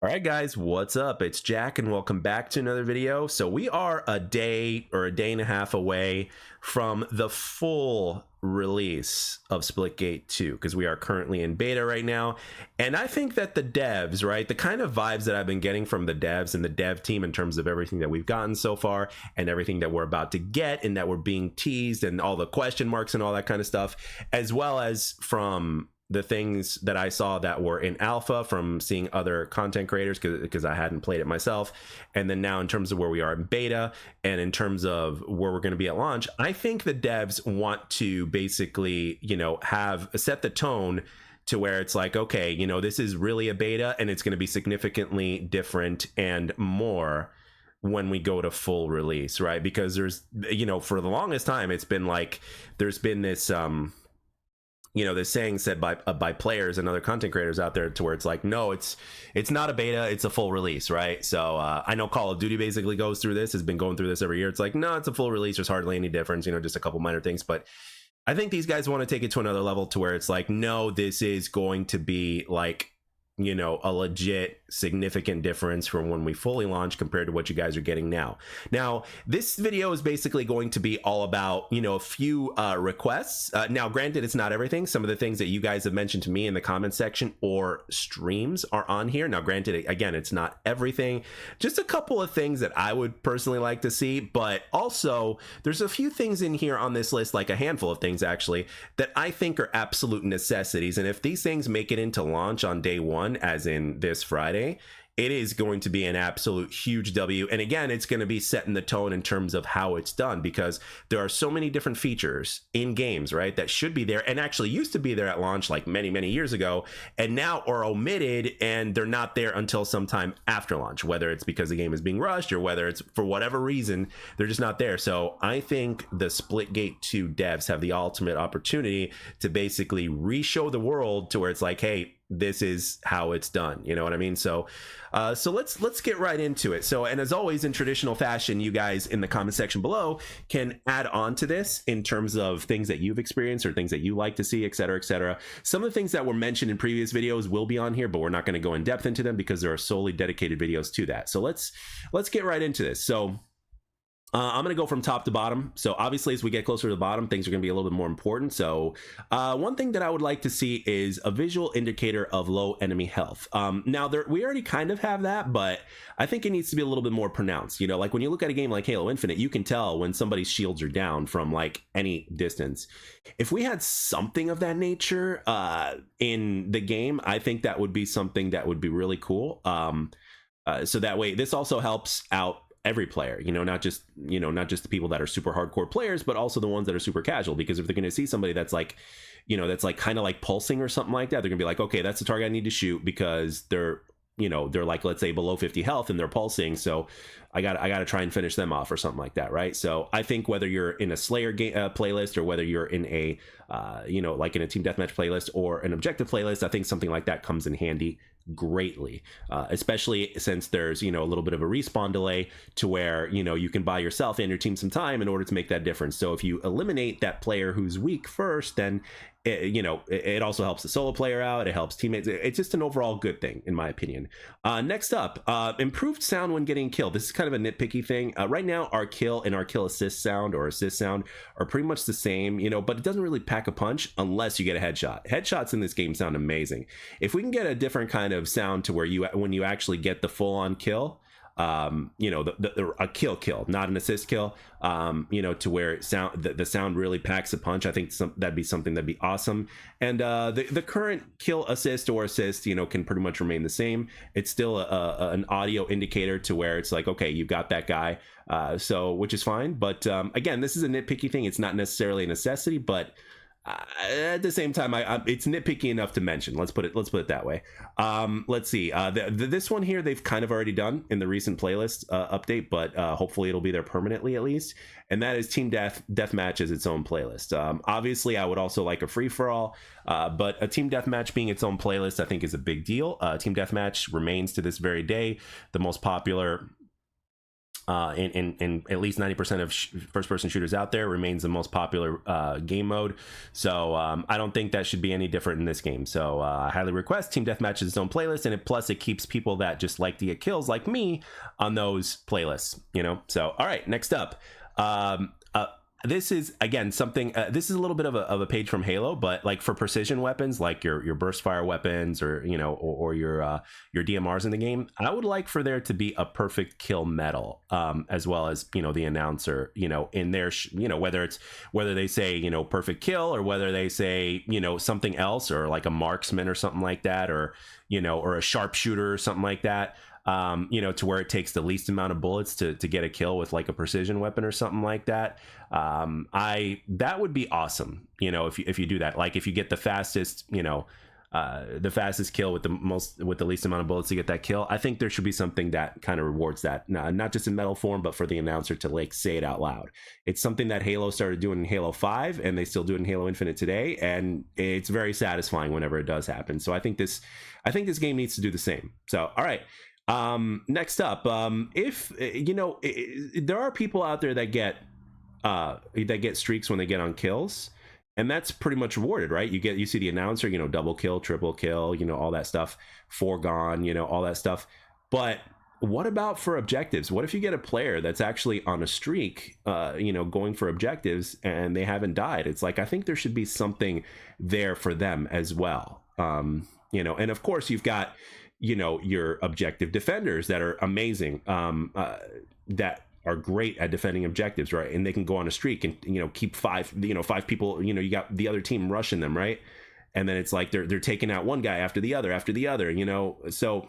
All right, guys, what's up? It's Jack, and welcome back to another video. So we are a day or a day and a half away from the full release of Splitgate 2, because we are currently in beta right now. And I think that the devs, right, the kind of vibes that I've been getting from the devs and the dev team in terms of everything that we've gotten so far and everything that we're about to get and that we're being teased and all the question marks and all that kind of stuff, as well as from the things that I saw that were in alpha from seeing other content creators, because I hadn't played it myself, and then now in terms of where we are in beta and in terms of where we're going to be at launch, I think the devs want to basically, have set the tone to where it's like, okay, this is really a beta and it's going to be significantly different and more when we go to full release, right? Because there's, for the longest time, it's been like there's been this this saying said by players and other content creators out there to where it's like, no, it's not a beta, it's a full release, right? So I know Call of Duty basically goes through this, has been going through this every year. It's like, no, it's a full release, there's hardly any difference, just a couple minor things. But I think these guys want to take it to another level to where it's like, no, this is going to be like, a legit significant difference from when we fully launch compared to what you guys are getting now. Now, this video is basically going to be all about, a few requests. Now, granted, it's not everything. Some of the things that you guys have mentioned to me in the comment section or streams are on here. Now, granted, again, it's not everything. Just a couple of things that I would personally like to see, but also there's a few things in here on this list, like a handful of things actually, that I think are absolute necessities. And if these things make it into launch on day one, as in this Friday, it is going to be an absolute huge W. And again, it's going to be setting the tone in terms of how it's done, because there are so many different features in games, right, that should be there and actually used to be there at launch like many years ago, and now are omitted and they're not there until sometime after launch, whether it's because the game is being rushed or whether it's for whatever reason, they're just not there. So I think the Splitgate 2 devs have the ultimate opportunity to basically re-show the world to where it's like, hey, this is how it's done. You know what I mean? So let's get right into it. So, and as always, in traditional fashion, you guys in the comment section below can add on to this in terms of things that you've experienced or things that you like to see, et cetera, et cetera. Some of the things that were mentioned in previous videos will be on here, but we're not going to go in depth into them because there are solely dedicated videos to that. So let's get right into this. So I'm going to go from top to bottom. So obviously, as we get closer to the bottom, things are going to be a little bit more important. So one thing that I would like to see is a visual indicator of low enemy health. Now, we already kind of have that, but I think it needs to be a little bit more pronounced. Like when you look at a game like Halo Infinite, you can tell when somebody's shields are down from like any distance. If we had something of that nature in the game, I think that would be something that would be really cool. So that way, this also helps out every player, not just the people that are super hardcore players, but also the ones that are super casual, because if they're going to see somebody that's like, that's like kind of like pulsing or something like that, they're gonna be like, okay, that's the target I need to shoot, because they're like, let's say below 50 health and they're pulsing, so I got to try and finish them off or something like that, right? So I think whether you're in a Slayer playlist or whether you're in a like in a team deathmatch playlist or an objective playlist, I think something like that comes in handy greatly, especially since there's a little bit of a respawn delay to where you can buy yourself and your team some time in order to make that difference. So if you eliminate that player who's weak first, then it also helps the solo player out, it helps teammates. It's just an overall good thing in my opinion. Next up, improved sound when getting killed. This is kind of a nitpicky thing. Right now our kill and our kill assist sound or assist sound are pretty much the same, but it doesn't really pack a punch unless you get a headshot. Headshots in this game sound amazing. If we can get a different kind of sound to where when you actually get the full-on kill, a kill, not an assist kill, to where the sound really packs a punch, I think that'd be something that'd be awesome. And the current kill assist or assist, can pretty much remain the same. It's still an audio indicator to where it's like, okay, you got that guy, so which is fine. But again, this is a nitpicky thing. It's not necessarily a necessity, but at the same time, it's nitpicky enough to mention. Let's put it that way. Let's see. This one here, they've kind of already done in the recent playlist update, but hopefully it'll be there permanently at least. And that is Team Deathmatch as its own playlist. Obviously, I would also like a free-for-all, but a Team Deathmatch being its own playlist, I think, is a big deal. Team Deathmatch remains to this very day the most popular in at least 90% of first-person shooters out there, remains the most popular game mode. So I don't think that should be any different in this game. So I highly request Team Deathmatch is its own playlist, and plus it keeps people that just like to get kills like me on those playlists, you know? So, all right, next up. This is again something. This is a little bit of a page from Halo, but like for precision weapons, like your burst fire weapons, or or your DMRs in the game, I would like for there to be a perfect kill medal, as well as the announcer, in there, whether they say perfect kill, or whether they say something else, or like a marksman or something like that, or or a sharpshooter or something like that. To where it takes the least amount of bullets to get a kill with like a precision weapon or something like that. That would be awesome. If you do that, like if you get the fastest, the fastest kill with the least amount of bullets to get that kill, I think there should be something that kind of rewards that, not just in medal form, but for the announcer to like say it out loud. It's something that Halo started doing in Halo 5, and they still do it in Halo Infinite today, and it's very satisfying whenever it does happen. So I think this game needs to do the same. So all right. Next up, if there are people out there that get streaks when they get on kills, and that's pretty much rewarded, right? You see the announcer, double kill, triple kill, all that stuff, foregone, all that stuff. But what about for objectives? What if you get a player that's actually on a streak, going for objectives, and they haven't died? It's like, I think there should be something there for them as well. And of course you've got your objective defenders that are amazing, that are great at defending objectives, right? And they can go on a streak and keep five people, you got the other team rushing them, right? And then it's like they're taking out one guy after the other, so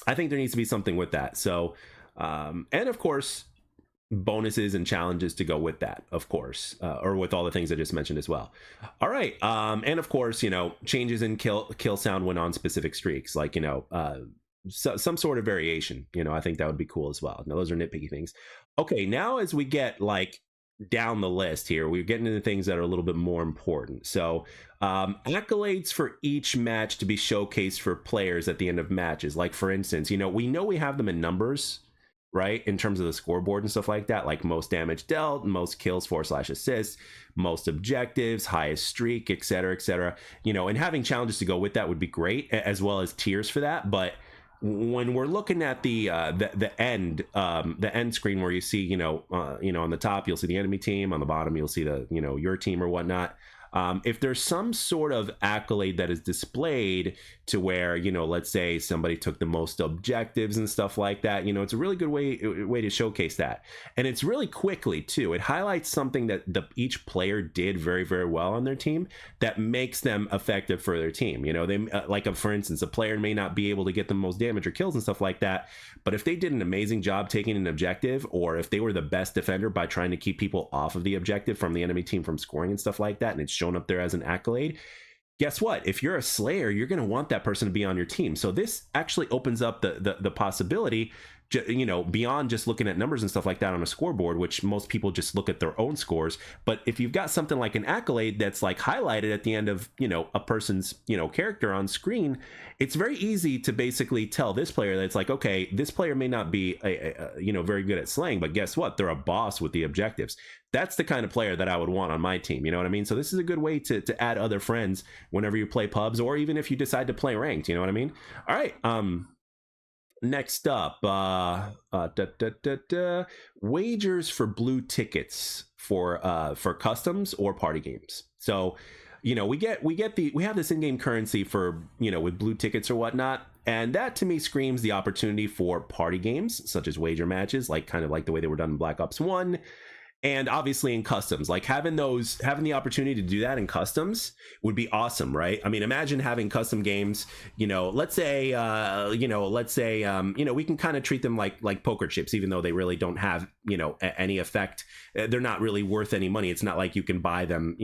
I think there needs to be something with that. So and of course bonuses and challenges to go with that, of course, or with all the things I just mentioned as well. All right, and of course, changes in kill sound when on specific streaks, like some sort of variation. I think that would be cool as well. Now, those are nitpicky things. Okay, now as we get like down the list here, we're getting into things that are a little bit more important. So accolades for each match to be showcased for players at the end of matches. Like for instance, we have them in numbers, right, in terms of the scoreboard and stuff like that, like most damage dealt, most kills /assists, most objectives, highest streak, etc., and having challenges to go with that would be great, as well as tiers for that. But when we're looking at the end screen, where you see on the top you'll see the enemy team, on the bottom you'll see the your team or whatnot. If there's some sort of accolade that is displayed to where, let's say somebody took the most objectives and stuff like that, it's a really good way to showcase that. And it's really quickly too. It highlights something that each player did very, very well on their team that makes them effective for their team. They like, for instance, a player may not be able to get the most damage or kills and stuff like that, but if they did an amazing job taking an objective, or if they were the best defender by trying to keep people off of the objective from the enemy team from scoring and stuff like that, and it's shown up there as an accolade, guess what? If you're a Slayer, you're going to want that person to be on your team. So this actually opens up the possibility, beyond just looking at numbers and stuff like that on a scoreboard, which most people just look at their own scores. But if you've got something like an accolade that's like highlighted at the end of a person's character on screen, it's very easy to basically tell this player that it's like, okay, this player may not be very good at slaying, but guess what? They're a boss with the objectives. That's the kind of player that I would want on my team. You know what I mean? So this is a good way to add other friends whenever you play pubs, or even if you decide to play ranked. You know what I mean? All right. Next up, wagers for blue tickets for customs or party games. So, we have this in-game currency for, with blue tickets or whatnot. And that to me screams the opportunity for party games, such as wager matches, kind of like the way they were done in Black Ops 1. And obviously in customs, like having the opportunity to do that in customs would be awesome, right? I mean, imagine having custom games, let's say we can kind of treat them like poker chips, even though they really don't have, any effect. They're not really worth any money. It's not like you can buy them,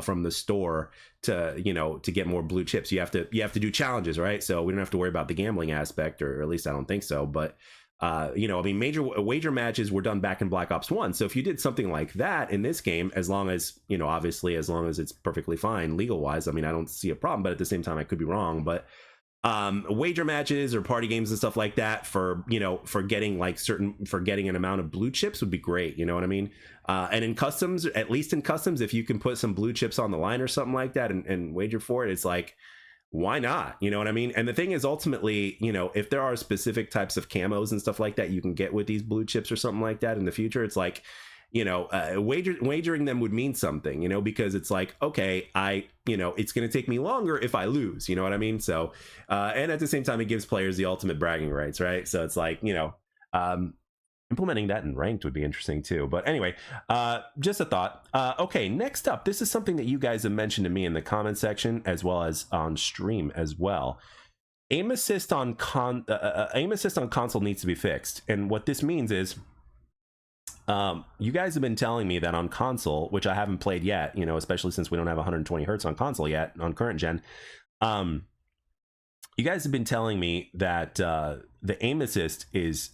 from the store to get more blue chips. You have to do challenges, right? So we don't have to worry about the gambling aspect, or at least I don't think so. But major wager matches were done back in Black Ops 1. So if you did something like that in this game, as long as, obviously, as long as it's perfectly fine legal wise, I mean, I don't see a problem, but at the same time, I could be wrong. But wager matches or party games and stuff like that for, you know, for getting like for getting an amount of blue chips would be great, you know what I mean? And in customs, at least in customs, if you can put some blue chips on the line or something like that and wager for it, it's like, why not? You know what I mean? And the thing is, ultimately, you know, if there are specific types of camos and stuff like that you can get with these blue chips or something like that in the future, it's like, you know, wagering them would mean something, you know, because it's like, okay, you know, it's going to take me longer if I lose, you know what I mean? So, and at the same time, it gives players the ultimate bragging rights, right? So it's like, you know, implementing that in ranked would be interesting too. But anyway, just a thought. Okay, next up, this is something that you guys have mentioned to me in the comment section as well as on stream as well. Aim assist on console needs to be fixed, and what this means is, you guys have been telling me that on console, which I haven't played yet, you know, especially since we don't have 120 hertz on console yet on current gen. You guys have been telling me that the aim assist is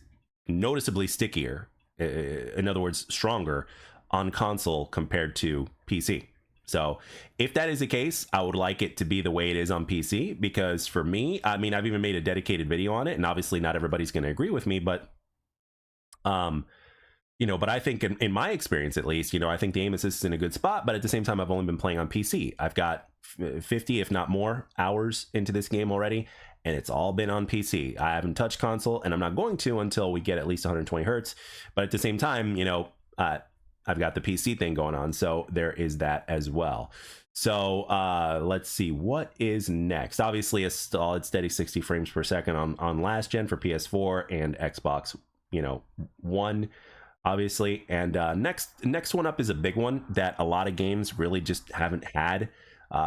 noticeably stickier, in other words, stronger on console compared to PC. So if that is the case, I would like it to be the way it is on PC, because for me, I mean, I've even made a dedicated video on it, and obviously not everybody's going to agree with me, but you know, but I think in my experience, at least, you know, I think the aim assist is in a good spot, but at the same time, I've only been playing on PC. I've got 50, if not more, hours into this game already, and it's all been on PC. I haven't touched console, and I'm not going to until we get at least 120 hertz. But at the same time, you know, I've got the PC thing going on, so there is that as well. So let's see what is next. Obviously, a solid steady 60 frames per second on last gen for PS4 and Xbox, you know, One, obviously. And next one up is a big one that a lot of games really just haven't had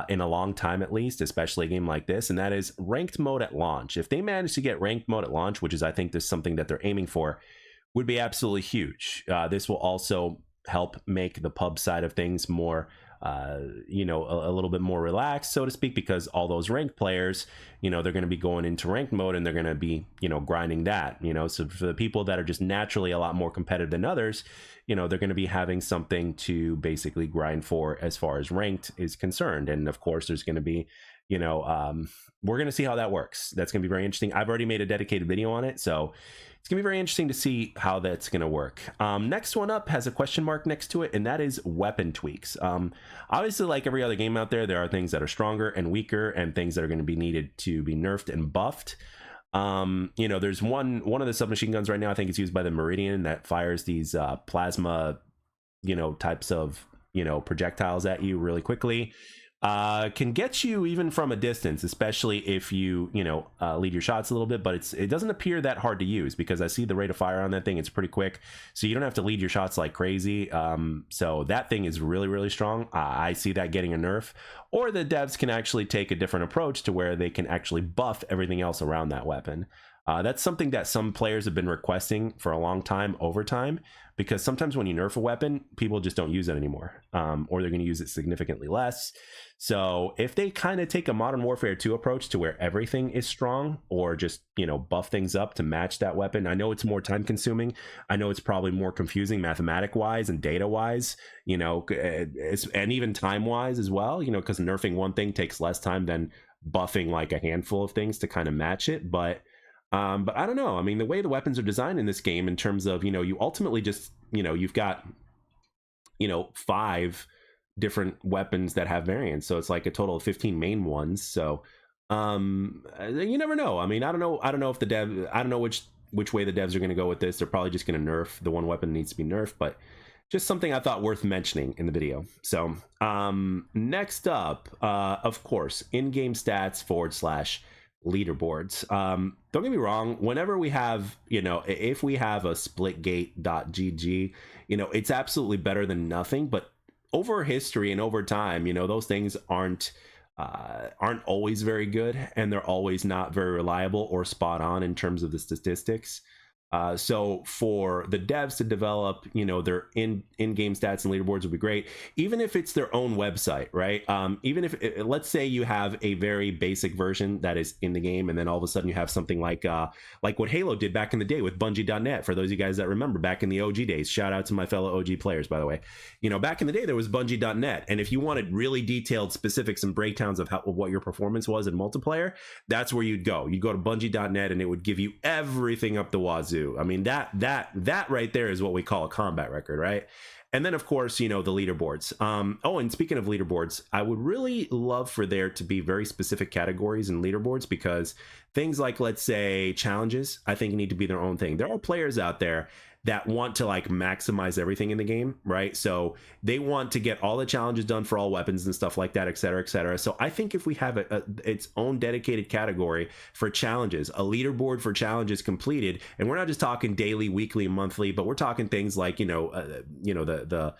in a long time, at least, especially a game like this, and that is ranked mode at launch. If they manage to get ranked mode at launch, which is, I think, this is something that they're aiming for, would be absolutely huge. This will also help make the pub side of things more, you know, a little bit more relaxed, so to speak, because all those ranked players, you know, they're going to be going into ranked mode and they're going to be, you know, grinding that, you know. So for the people that are just naturally a lot more competitive than others, you know, they're going to be having something to basically grind for as far as ranked is concerned. And of course, there's going to be, you know, we're going to see how that works. That's going to be very interesting. I've already made a dedicated video on it, so it's going to be very interesting to see how that's going to work. Next one up has a question mark next to it, and that is weapon tweaks. Obviously, like every other game out there, there are things that are stronger and weaker and things that are going to be needed to be nerfed and buffed. You know, there's one of the submachine guns right now, I think it's used by the Meridian, that fires these plasma, you know, types of, you know, projectiles at you really quickly. Can get you even from a distance, especially if you know, lead your shots a little bit, but it doesn't appear that hard to use, because I see the rate of fire on that thing, it's pretty quick, so you don't have to lead your shots like crazy. So that thing is really, really strong. I see that getting a nerf, or the devs can actually take a different approach to where they can actually buff everything else around that weapon. That's something that some players have been requesting for a long time over time, because sometimes when you nerf a weapon, people just don't use it anymore, or they're going to use it significantly less. So if they kind of take a Modern Warfare 2 approach to where everything is strong, or just, you know, buff things up to match that weapon, I know it's more time consuming. I know it's probably more confusing mathematic wise and data wise, you know, and even time wise as well, you know, because nerfing one thing takes less time than buffing like a handful of things to kind of match it. But I don't know. I mean, the way the weapons are designed in this game, in terms of, you know, you ultimately just, you know, you've got, you know, 5 different weapons that have variants, so it's like a total of 15 main ones. So you never know. I mean, I don't know if I don't know which way the devs are going to go with this. They're probably just going to nerf the one weapon that needs to be nerfed, but just something I thought worth mentioning in the video. So next up, of course, in-game stats / leaderboards. Don't get me wrong, whenever we have, you know, if we have a splitgate.gg, you know, it's absolutely better than nothing. But over history and over time, you know, those things aren't always very good, and they're always not very reliable or spot on in terms of the statistics. So for the devs to develop, their in-game stats and leaderboards would be great, even if it's their own website, right? Even if, let's say you have a very basic version that is in the game, and then all of a sudden you have something like what Halo did back in the day with Bungie.net. For those of you guys that remember back in the OG days, shout out to my fellow OG players, by the way. Back in the day there was Bungie.net, and if you wanted really detailed specifics and breakdowns of what your performance was in multiplayer, that's where you'd go. You'd go to Bungie.net, and it would give you everything up the wazoo. I mean, that right there is what we call a combat record, right? And then, of course, the leaderboards. And speaking of leaderboards, I would really love for there to be very specific categories in leaderboards, because things like, let's say, challenges, I think need to be their own thing. There are players out there that want to like maximize everything in the game, right? So they want to get all the challenges done for all weapons and stuff like that, et cetera, et cetera. So I think if we have its own dedicated category for challenges, a leaderboard for challenges completed, and we're not just talking daily, weekly, monthly, but we're talking things like, the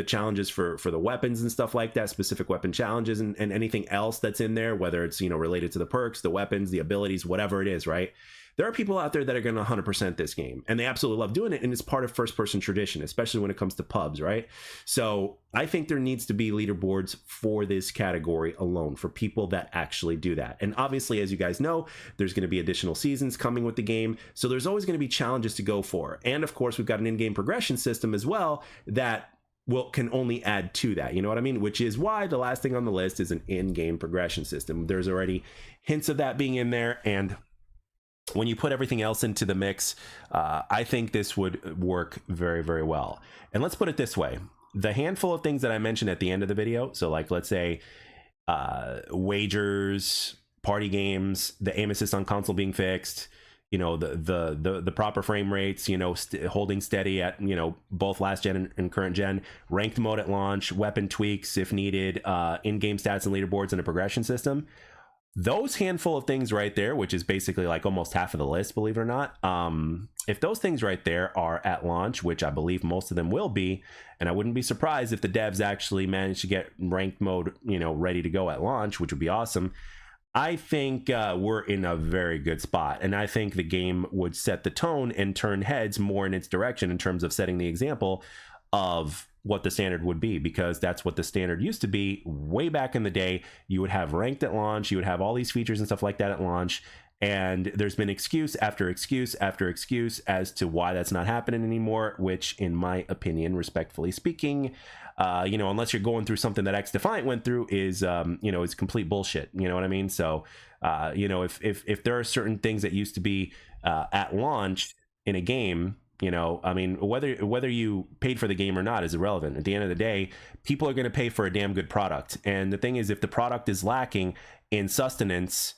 challenges for the weapons and stuff like that, specific weapon challenges, and anything else that's in there, whether it's, related to the perks, the weapons, the abilities, whatever it is, right? There are people out there that are going to 100% this game, and they absolutely love doing it, and it's part of first-person tradition, especially when it comes to pubs, right? So I think there needs to be leaderboards for this category alone, for people that actually do that. And obviously, as you guys know, there's going to be additional seasons coming with the game, so there's always going to be challenges to go for. And of course, we've got an in-game progression system as well that can only add to that, you know what I mean? Which is why the last thing on the list is an in-game progression system. There's already hints of that being in there, and when you put everything else into the mix, I think this would work very, very well. And let's put it this way. The handful of things that I mentioned at the end of the video, so like, let's say, wagers, party games, the aim assist on console being fixed, the proper frame rates, holding steady at, both last gen and current gen, ranked mode at launch, weapon tweaks if needed, in-game stats and leaderboards, and a progression system. Those handful of things right there, which is basically like almost half of the list, believe it or not, if those things right there are at launch, which I believe most of them will be, and I wouldn't be surprised if the devs actually manage to get ranked mode, ready to go at launch, which would be awesome, I think we're in a very good spot. And I think the game would set the tone and turn heads more in its direction in terms of setting the example of what the standard would be, because that's what the standard used to be way back in the day. You would have ranked at launch, you would have all these features and stuff like that at launch, and there's been excuse after excuse after excuse as to why that's not happening anymore, which in my opinion, respectfully speaking, unless you're going through something that XDefiant went through, is is complete bullshit. You know what I mean? So if there are certain things that used to be at launch in a game, whether you paid for the game or not is irrelevant. At the end of the day, people are going to pay for a damn good product. And the thing is, if the product is lacking in sustenance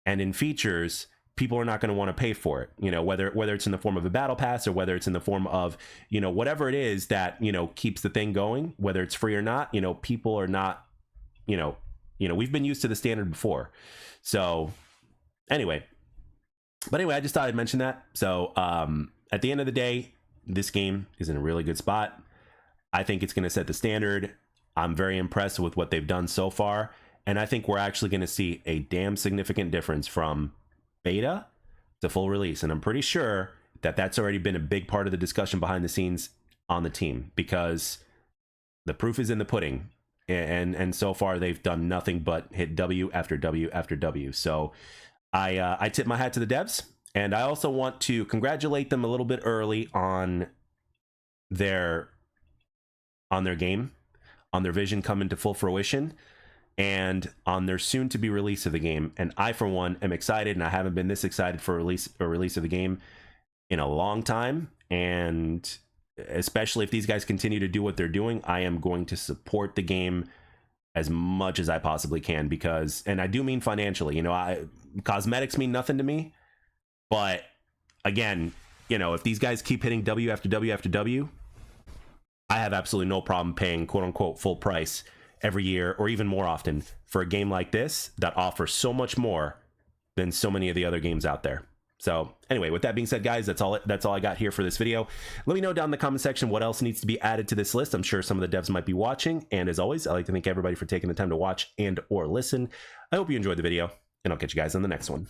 and in features, people are not going to want to pay for it. Whether it's in the form of a battle pass, or whether it's in the form of, whatever it is that, keeps the thing going, whether it's free or not, people are not, we've been used to the standard before. So anyway, I just thought I'd mention that. So, at the end of the day, this game is in a really good spot. I think it's going to set the standard. I'm very impressed with what they've done so far. And I think we're actually going to see a damn significant difference from beta to full release. And I'm pretty sure that that's already been a big part of the discussion behind the scenes on the team, because the proof is in the pudding. And so far, they've done nothing but hit W after W after W. So I tip my hat to the devs. And I also want to congratulate them a little bit early on their game, on their vision coming to full fruition, and on their soon-to-be release of the game. And I, for one, am excited, and I haven't been this excited for a release of the game in a long time. And especially if these guys continue to do what they're doing, I am going to support the game as much as I possibly can, because, and I do mean financially, cosmetics mean nothing to me. But again, if these guys keep hitting W after W after W, I have absolutely no problem paying quote unquote full price every year, or even more often, for a game like this that offers so much more than so many of the other games out there. So anyway, with that being said, guys, that's all I got here for this video. Let me know down in the comment section what else needs to be added to this list. I'm sure some of the devs might be watching. And as always, I'd like to thank everybody for taking the time to watch and or listen. I hope you enjoyed the video, and I'll catch you guys on the next one.